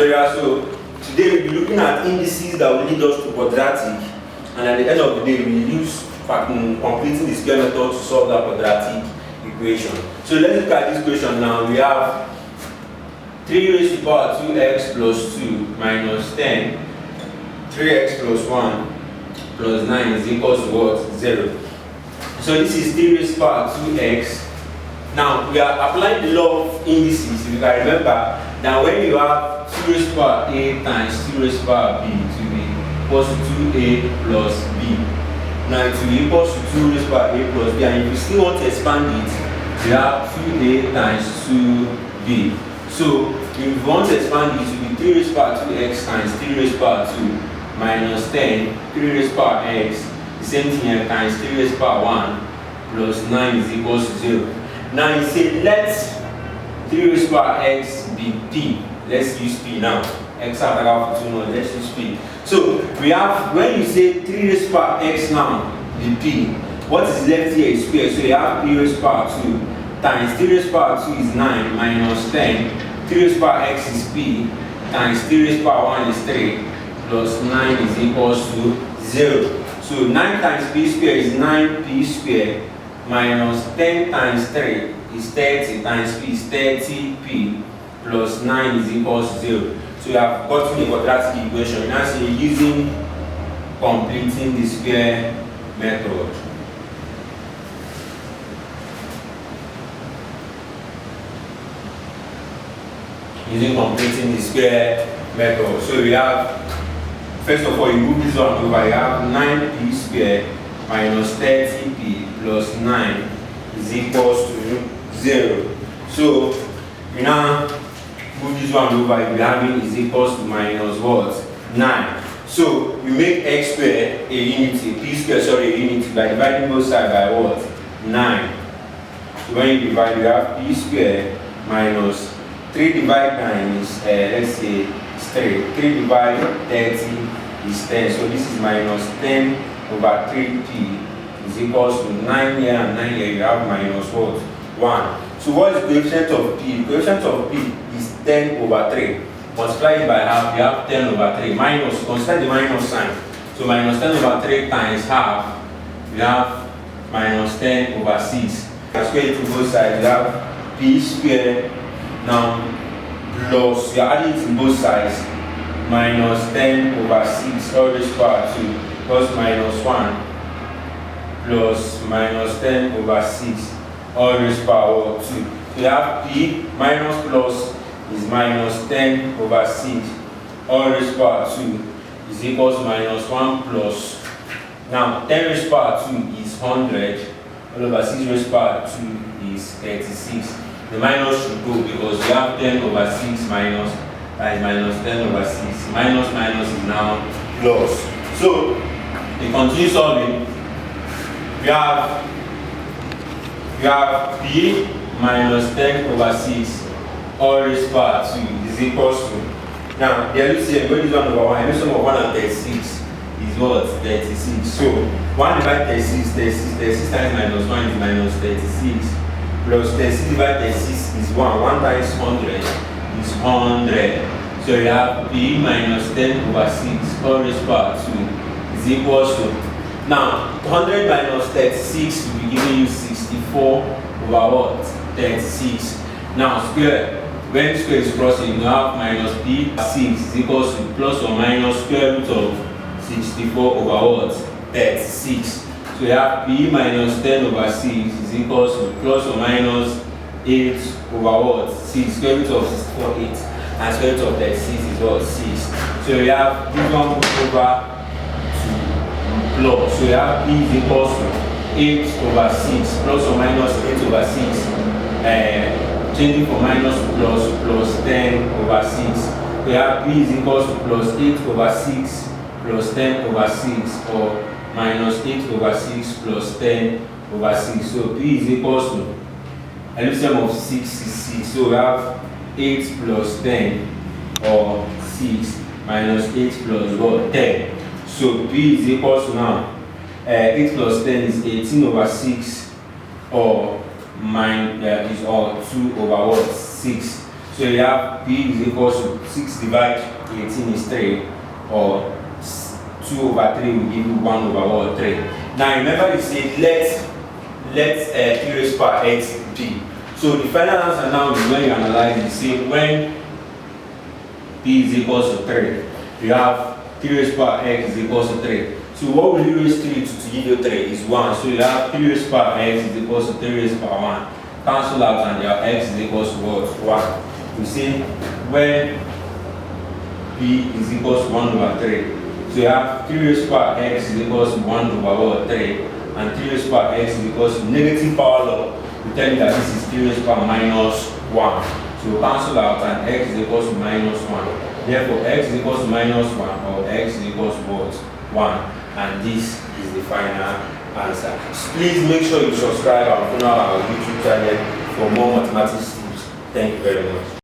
tutorial. So today we'll be looking at indices that will lead us to quadratic, and at the end of the day we'll use completing the square method to solve that quadratic equation. So let's look at this equation now. We have 3 raised to the power 2x plus 2 minus 10, 3x plus 1 plus 9 is equal to what? 0. So this is 3 raised to the power 2x. Now we are applying the law of indices. If you can remember that when you have 2 raised to the power a times 2 raised to the power b to be equals to 2a plus b. Now it will be equals to 2 raised to the power a plus b, and if you still want to expand it, you have 2a times 2b. So if you want to expand it, it will be 3 raised to the power 2x times 3 raised to the power 2 minus 10, 3 raised to the power x, the same thing here, times 3 raised to the power 1 plus 9 is equals to 0. Now you say let 3 raised to the power x be p. Let's use p now. X out of 2 now, let's use p. So we have, when you say 3 raised to the power x now be p, what is left here is square. So you have p raised to the power 2 times 3 raised to the power 2 is 9 minus 10, 3 raised to the power x is p times 3 raised to the power 1 is 3 plus 9 is equals to 0. So 9 times p square is 9p square minus 10 times 3 is 30 times p is 30p plus 9 is equals to 0. So you have gotten the quadratic equation. Now so you're using completing the square method. Using completing the square method. So we have, first of all, you move this one over, you have 9p square minus 30p plus 9 is equals to 0. So we now move this one over, you'll be having is equals to minus what? 9. So you make x square a unity, p square, sorry, a unity by dividing both sides by what? 9. So when you divide, you have p square minus 3 divide 9 is, let's say, it's 3. 3 divide 30 is 10. So this is minus 10 over 3p is equals to 9 here and 9 here. You have minus what? 1. So what is the coefficient of p? The coefficient of p is 10 over 3. Multiply it by half, you have 10 over 3. Minus, consider the minus sign. So minus 10 over 3 times half, you have minus 10 over 6. Square it to both sides, you have p square. Now, plus, you are adding it to both sides, minus 10 over 6, all raised to the power 2, plus minus 1, plus minus 10 over 6, all raised to the power 2. So you have p minus plus is minus 10 over 6, all raised to the power 2 is equals to minus 1 plus. Now, 10 raised to the power 2 is 100, all over 6 raised to the power 2 is 36. The minus should go because we have 10 over 6 minus, that is minus 10 over 6. Minus minus is now plus. So, we continue solving. We have p minus 10 over 6 all raised to the power 2 is equals to. Now, the LCM, when this one over 1, LCM of 1 and 36 is what? 36. So, 1 divided 36, 36 times minus 1 is minus 36. Plus 36 divided 36 is 1. 1 times 100 is 100. So you have p minus 10 over 6 all raised to the power 2 is equals to. Now 100 minus 36 will be giving you 64 over what? 36. Now square. When square is crossing, you have minus p 6 is equals to plus or minus square root of 64 over what? 36. So you have p minus 10 over 6 is equals to plus or minus 8 over what? 6. Square root of 64, 8. And square root of 36 is what? 6. So you have this one moved over to plus. So you have p is equals to 8 over 6 plus or minus 8 over 6. Changing from minus to plus 10 over 6. So you have p is equals to plus 8 over 6 plus 10 over 6 or minus 8 over 6 plus 10 over 6. So p is equals to LCM of 6 is 6. So we have 8 plus 10 or 6 minus 8 plus what? 10. So p is equals to now 8 plus 10 is 18 over 6 or is or 2 over what? 6. So So you have P is equal to 6 divided 18 is 3, or 2 over 3 will give you 1 over 3. Now remember you said let P raised power x be. So the final answer now is when you analyze it, say when P is equal to 3, you have P raised power x is equal to 3. So what will you raise 3 to give you 3 is 1. So you have P raised power x is equal to 3 raised power 1. Cancel out and you have x is equal to what? 1. You see when P is equal to 1 over 3. So you have 3 raised power x is equal to 1 over 3, and 3 raised power x is equal to negative power law. We tell you that this is 3 raised power minus 1. So cancel out and x is equal to minus 1. Therefore, x is equal to minus 1, or x is equal to what? 1. And this is the final answer. Please make sure you subscribe and follow our YouTube channel for more mathematics tips. Thank you very much.